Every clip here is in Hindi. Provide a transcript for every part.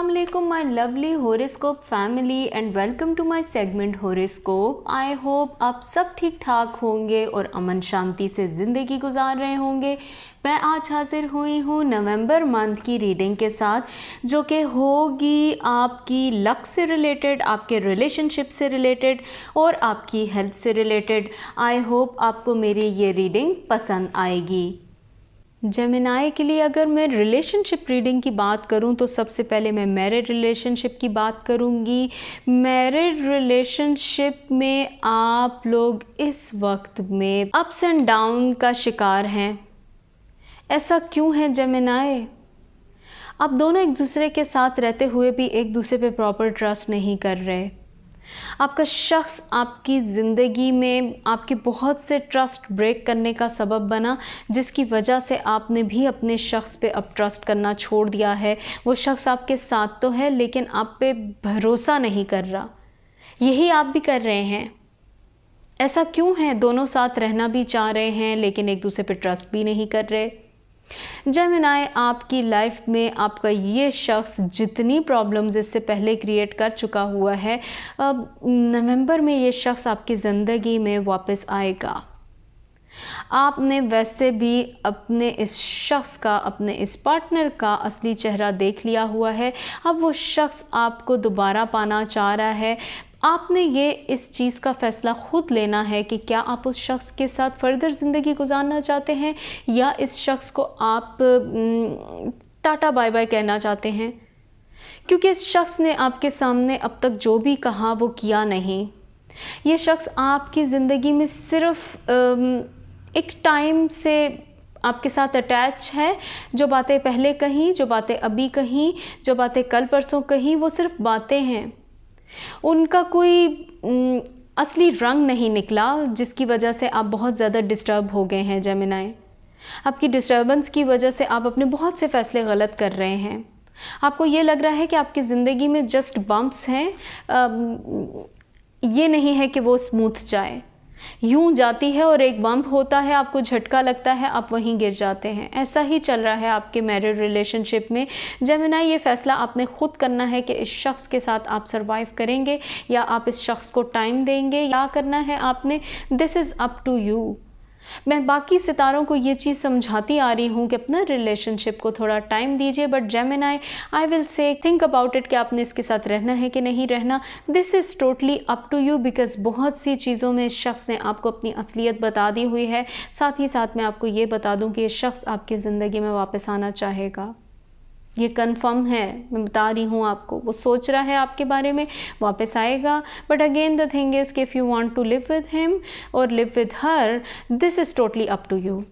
Assalamualaikum my lovely horoscope family and welcome to my segment horoscope। I hope आप सब ठीक ठाक होंगे और अमन शांति से ज़िंदगी गुजार रहे होंगे। मैं आज हाजिर हुई हूँ नवंबर मंथ की रीडिंग के साथ जो कि होगी आपकी लक से रिलेटेड, आपके रिलेशनशिप से रिलेटेड और आपकी हेल्थ से रिलेटेड। आई होप आपको मेरी ये रीडिंग पसंद आएगी। जेमिनाई के लिए अगर मैं रिलेशनशिप रीडिंग की बात करूं तो सबसे पहले मैं मैरिड रिलेशनशिप की बात करूंगी। मैरिड रिलेशनशिप में आप लोग इस वक्त में अप्स एंड डाउन का शिकार हैं। ऐसा क्यों है जेमिनाई? आप दोनों एक दूसरे के साथ रहते हुए भी एक दूसरे पे प्रॉपर ट्रस्ट नहीं कर रहे। आपका शख्स आपकी ज़िंदगी में आपके बहुत से ट्रस्ट ब्रेक करने का सबब बना, जिसकी वजह से आपने भी अपने शख्स पे अब ट्रस्ट करना छोड़ दिया है। वो शख्स आपके साथ तो है लेकिन आप पे भरोसा नहीं कर रहा। यही आप भी कर रहे हैं। ऐसा क्यों है? दोनों साथ रहना भी चाह रहे हैं लेकिन एक दूसरे पे ट्रस्ट भी नहीं कर रहे। जेमिनाई, आपकी लाइफ में आपका ये शख्स जितनी प्रॉब्लम्स इससे पहले क्रिएट कर चुका हुआ है, अब नवंबर में ये शख्स आपकी ज़िंदगी में वापस आएगा। आपने वैसे भी अपने इस शख्स का, अपने इस पार्टनर का असली चेहरा देख लिया हुआ है। अब वो शख्स आपको दोबारा पाना चाह रहा है। आपने ये इस चीज़ का फ़ैसला ख़ुद लेना है कि क्या आप उस शख्स के साथ फ़र्दर ज़िंदगी गुजारना चाहते हैं या इस शख्स को आप टाटा बाय बाय कहना चाहते हैं। क्योंकि इस शख्स ने आपके सामने अब तक जो भी कहा वो किया नहीं। ये शख्स आपकी ज़िंदगी में सिर्फ़ एक टाइम से आपके साथ अटैच है। जो बातें पहले कहीं, जो बातें अभी कहीं, जो बातें कल परसों कहीं, वो सिर्फ़ बातें हैं। उनका कोई असली रंग नहीं निकला, जिसकी वजह से आप बहुत ज़्यादा डिस्टर्ब हो गए हैं जेमिनाई। आपकी डिस्टर्बेंस की वजह से आप अपने बहुत से फ़ैसले गलत कर रहे हैं। आपको ये लग रहा है कि आपकी ज़िंदगी में जस्ट बम्प्स हैं, ये नहीं है कि वो स्मूथ जाए। यूं जाती है और एक बम्प होता है, आपको झटका लगता है, आप वहीं गिर जाते हैं। ऐसा ही चल रहा है आपके मैरिड रिलेशनशिप में। जेमिनाई, ये फ़ैसला आपने ख़ुद करना है कि इस शख्स के साथ आप सरवाइव करेंगे या आप इस शख्स को टाइम देंगे। या करना है आपने, this is up to you. मैं बाकी सितारों को ये चीज़ समझाती आ रही हूँ कि अपना रिलेशनशिप को थोड़ा टाइम दीजिए, but Gemini I will say think about it कि आपने इसके साथ रहना है कि नहीं रहना। This is totally up to you because बहुत सी चीज़ों में इस शख्स ने आपको अपनी असलियत बता दी हुई है। साथ ही साथ मैं आपको ये बता दूँ कि ये शख्स आपकी ज़िंदगी में वापस आना चाहेगा। ये कंफर्म है, मैं बता रही हूँ आपको। वो सोच रहा है आपके बारे में, वापस आएगा। But again the thing is कि if you want to live with him और live with her, this is totally up to you.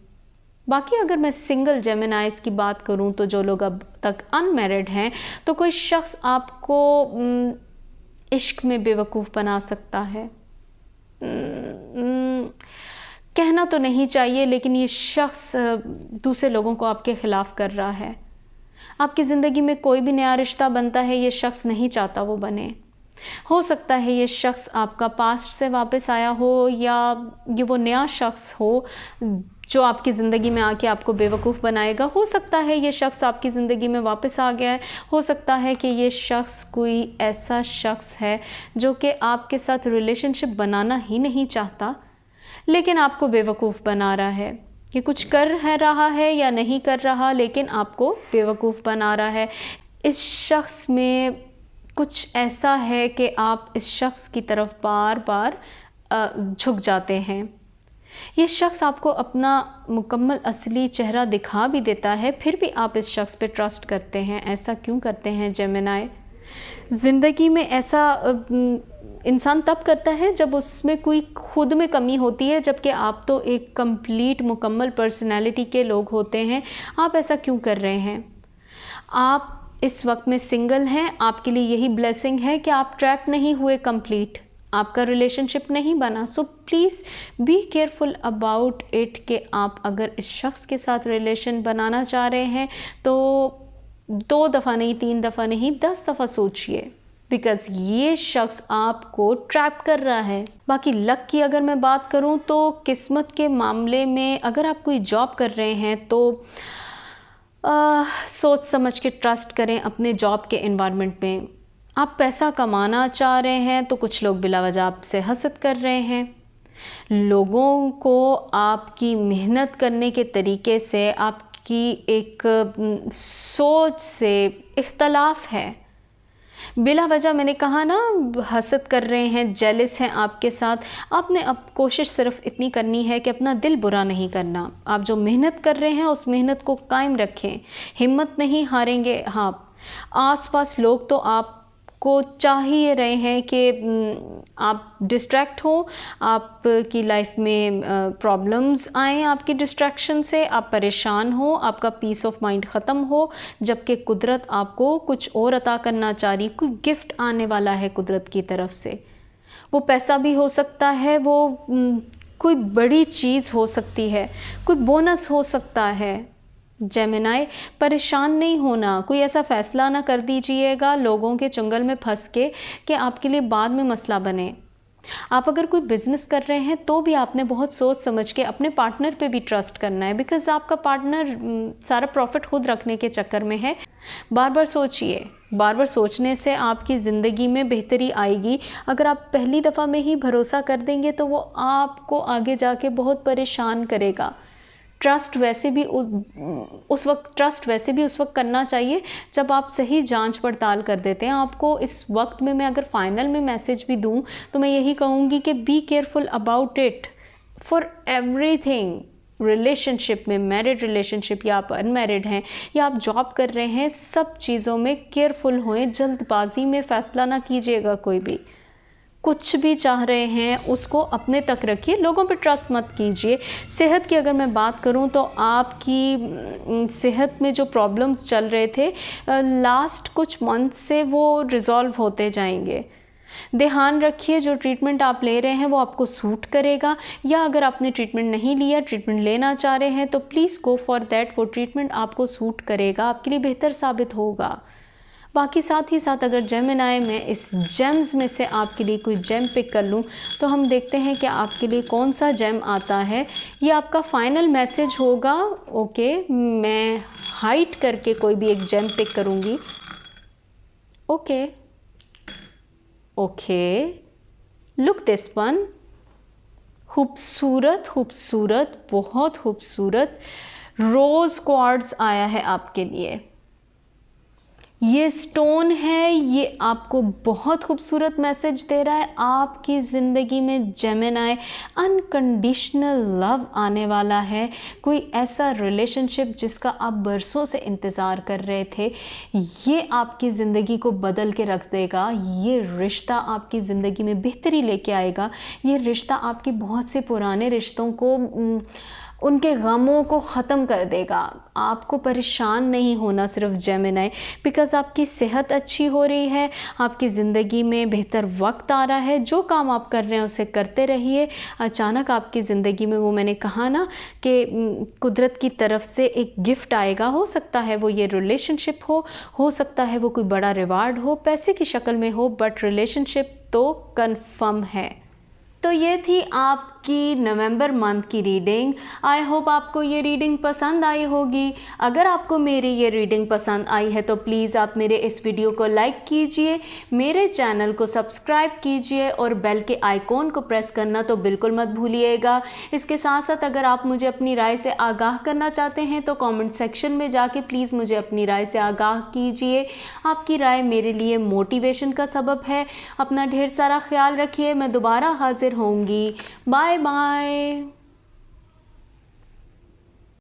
बाकी अगर मैं सिंगल जेमिनाइज़ की बात करूँ तो जो लोग अब तक अनमैरिड हैं, तो कोई शख्स आपको इश्क में बेवकूफ़ बना सकता है। कहना तो नहीं चाहिए लेकिन ये शख्स दूसरे लोगों को आपके ख़िलाफ़ कर रहा है। आपकी ज़िंदगी में कोई भी नया रिश्ता बनता है, ये शख्स नहीं चाहता वो बने। हो सकता है ये शख्स आपका पास्ट से वापस आया हो या ये वो नया शख्स हो जो आपकी ज़िंदगी में आके आपको बेवकूफ़ बनाएगा। हो सकता है ये शख्स आपकी ज़िंदगी में वापस आ गया है। हो सकता है कि ये शख्स कोई ऐसा शख्स है जो कि आपके साथ रिलेशनशिप बनाना ही नहीं चाहता लेकिन आपको बेवकूफ़ बना रहा है। कि कुछ कर है रहा है या नहीं कर रहा लेकिन आपको बेवकूफ़ बना रहा है। इस शख्स में कुछ ऐसा है कि आप इस शख्स की तरफ बार बार झुक जाते हैं। ये शख्स आपको अपना मुकम्मल असली चेहरा दिखा भी देता है, फिर भी आप इस शख्स पे ट्रस्ट करते हैं। ऐसा क्यों करते हैं जेमिनाई? ज़िंदगी में ऐसा इंसान तब करता है जब उसमें कोई खुद में कमी होती है, जबकि आप तो एक कंप्लीट मुकम्मल पर्सनैलिटी के लोग होते हैं। आप ऐसा क्यों कर रहे हैं? आप इस वक्त में सिंगल हैं, आपके लिए यही ब्लेसिंग है कि आप ट्रैप नहीं हुए कंप्लीट, आपका रिलेशनशिप नहीं बना। So please be careful about it कि आप अगर इस शख्स के साथ रिलेशन बनाना चाह रहे हैं तो 2 दफ़ा नहीं, 3 दफ़ा नहीं, 10 दफ़ा सोचिए बिकॉज़ ये शख्स आपको ट्रैप कर रहा है। बाकी लक की अगर मैं बात करूं तो किस्मत के मामले में अगर आप कोई जॉब कर रहे हैं तो सोच समझ के ट्रस्ट करें अपने जॉब के एनवायरनमेंट में। आप पैसा कमाना चाह रहे हैं तो कुछ लोग बिला वजह आपसे हसद कर रहे हैं। लोगों को आपकी मेहनत करने के तरीके से, आपकी एक सोच से इख्तलाफ है। बिला वजह मैंने कहा ना, हसद कर रहे हैं, जेलस हैं आपके साथ। आपने अब कोशिश सिर्फ इतनी करनी है कि अपना दिल बुरा नहीं करना। आप जो मेहनत कर रहे हैं उस मेहनत को कायम रखें, हिम्मत नहीं हारेंगे। हाँ, आसपास लोग तो आपको चाह ही रहे हैं कि आप डिस्ट्रैक्ट हो, आपकी लाइफ में प्रॉब्लम्स आएँ आपकी डिस्ट्रैक्शन से, आप परेशान हो, आपका पीस ऑफ माइंड ख़त्म हो, जबकि कुदरत आपको कुछ और अता करना चाह रही। कोई गिफ्ट आने वाला है कुदरत की तरफ से। वो पैसा भी हो सकता है, वो कोई बड़ी चीज़ हो सकती है, कोई बोनस हो सकता है। जेमिनाई, परेशान नहीं होना। कोई ऐसा फ़ैसला ना कर दीजिएगा लोगों के चंगल में फंस के कि आपके लिए बाद में मसला बने। आप अगर कोई बिज़नेस कर रहे हैं तो भी आपने बहुत सोच समझ के अपने पार्टनर पे भी ट्रस्ट करना है, बिकॉज़ आपका पार्टनर सारा प्रॉफिट खुद रखने के चक्कर में है। बार बार सोचिए, बार बार सोचने से आपकी ज़िंदगी में बेहतरी आएगी। अगर आप पहली दफ़ा में ही भरोसा कर देंगे तो वो आपको आगे जाके बहुत परेशान करेगा। ट्रस्ट वैसे भी उस वक्त करना चाहिए जब आप सही जांच पड़ताल कर देते हैं। आपको इस वक्त में मैं अगर फाइनल में मैसेज भी दूं तो मैं यही कहूँगी कि be careful about it for everything. Relationship में, मैरिड रिलेशनशिप या आप अनमैरिड हैं या आप जॉब कर रहे हैं, सब चीज़ों में केयरफुल होएं। जल्दबाजी में फ़ैसला ना कीजिएगा। कोई भी कुछ भी चाह रहे हैं उसको अपने तक रखिए, लोगों पे ट्रस्ट मत कीजिए। सेहत की अगर मैं बात करूं तो आपकी सेहत में जो प्रॉब्लम्स चल रहे थे लास्ट कुछ मंथ से वो रिज़ॉल्व होते जाएंगे। ध्यान रखिए जो ट्रीटमेंट आप ले रहे हैं वो आपको सूट करेगा, या अगर आपने ट्रीटमेंट नहीं लिया, ट्रीटमेंट लेना चाह रहे हैं तो प्लीज़ गो फॉर दैट। वो ट्रीटमेंट आपको सूट करेगा, आपके लिए बेहतर साबित होगा। बाकी साथ ही साथ अगर जेमिनाई में इस जेम्स में से आपके लिए कोई जेम पिक कर लूँ तो हम देखते हैं कि आपके लिए कौन सा जेम आता है। ये आपका फाइनल मैसेज होगा। ओके, मैं हाइड करके कोई भी एक जेम पिक करूँगी। Okay, look this one. खूबसूरत खूबसूरत, बहुत खूबसूरत रोज़ क्वार्ट्ज आया है आपके लिए। ये स्टोन है, ये आपको बहुत खूबसूरत मैसेज दे रहा है। आपकी ज़िंदगी में जेमिनाई अनकंडीशनल लव आने वाला है। कोई ऐसा रिलेशनशिप जिसका आप बरसों से इंतज़ार कर रहे थे, ये आपकी ज़िंदगी को बदल के रख देगा। ये रिश्ता आपकी ज़िंदगी में बेहतरी लेके आएगा। ये रिश्ता आपके बहुत से पुराने रिश्तों को, उनके गमों को ख़त्म कर देगा। आपको परेशान नहीं होना सिर्फ जेमिनाई, बिकॉज़ आपकी सेहत अच्छी हो रही है, आपकी ज़िंदगी में बेहतर वक्त आ रहा है। जो काम आप कर रहे हैं उसे करते रहिए। अचानक आपकी ज़िंदगी में, वो मैंने कहा ना कि कुदरत की तरफ से एक गिफ्ट आएगा। हो सकता है वो ये रिलेशनशिप हो सकता है वो कोई बड़ा रिवार्ड हो, पैसे की शक्ल में हो, बट रिलेशनशिप तो कन्फर्म है। तो ये थी आपकी नवंबर मंथ की रीडिंग। आई होप आपको ये रीडिंग पसंद आई होगी। अगर आपको मेरी ये रीडिंग पसंद आई है तो प्लीज़ आप मेरे इस वीडियो को लाइक कीजिए, मेरे चैनल को सब्सक्राइब कीजिए और बेल के आइकॉन को प्रेस करना तो बिल्कुल मत भूलिएगा। इसके साथ साथ अगर आप मुझे अपनी राय से आगाह करना चाहते हैं तो कमेंट सेक्शन में जाके प्लीज़ मुझे अपनी राय से आगाह कीजिए। आपकी राय मेरे लिए मोटिवेशन का सबब है। अपना ढेर सारा ख्याल रखिए। मैं दोबारा हाजिर होंगी। Bye bye.